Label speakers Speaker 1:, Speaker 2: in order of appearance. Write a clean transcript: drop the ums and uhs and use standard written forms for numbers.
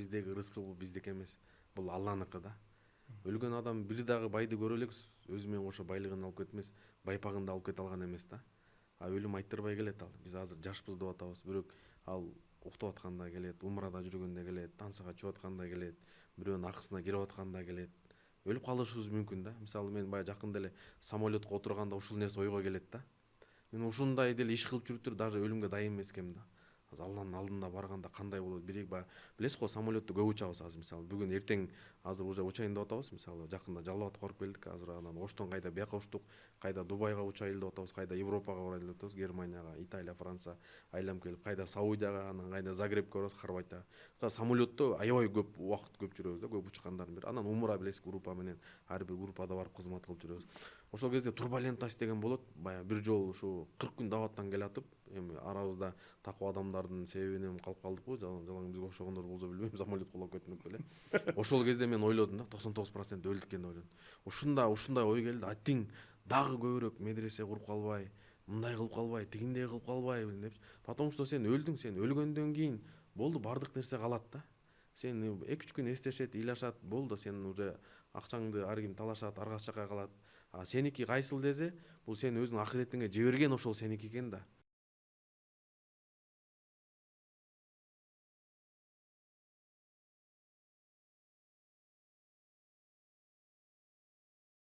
Speaker 1: биздеги рызкы бул биздики эмес, бул Алланыкы да. Өлгөн адам бир дагы байды көрө элекпиз, өзү менен кошо байлыгын алып кетмес, байпагын да алып кете алган эмес да. А өлүм айттырбай келет ал. Биз азыр жашпыз деп атабыз, бирок ал уктап атканда келет, умрада жүргөндө келет, тансыга чыгып атканда келет, бирөөнүн акысына кирип атканда келет. Өлүп калышыбыз мүмкүн да. Мисалы мен баягы жакында эле самолетко отурганда ушул нерсе ойго келет да. Мен ушундай деле иш кылып жүрүптүр, даже өлүмгө дайын эмес экенмин да. Азыр Алланын алдында барганда кандай болот? Бирок баягы билесиз го, самолетто көп учабыз азыр. Мисалы бүгүн эртең азыр уже учайын деп атабыз. Мисалы жакында Жалал Абадка барып келдик. Азыр анан Оштон кайда бияка учтук, кайда Дубайга учайын деп атабыз, кайда Европага барайлы деп атабыз, Германияга, Италия, Франция айланып келип, кайда Саудияга, анан кайда Загребке барабыз, Хорватияга. Самолетто аябай көп убакыт көп жүрөбүз да, көп учкандардын бири. Анан умра билесиз, группа менен ар бир группада барып кызмат кылып жүрөбүз. Ошол кезде турбулентность деген болот. Баягы бир жолу ушу 40 күн даваттан келатып, эми арабызда такуу адамдардын себебинен калып калдык го, жалаң бизге окшогондор болсо билбейм, самолет кулап кетмек беле. Ошол кезде мен ойлодум да, 99% өлдүк экен деп ойлодум. Ушундай ой келди, аттиң дагы көбүрөөк медресе куруп калбай, мындай кылып калбай, тигиндей кылып калбай деп. Потому что сен өлдүң, сен өлгөндөн кийин болду, бардык нерсе калат да. Сен 2-3 күн эстешет, ыйлашат, болду, сен уже акчаңды ар ким талашат, аргасы жакка калат. А сеники кайсыл десе, бул сен өзүнүн ахиретиңе жиберген ошол сеники экен да.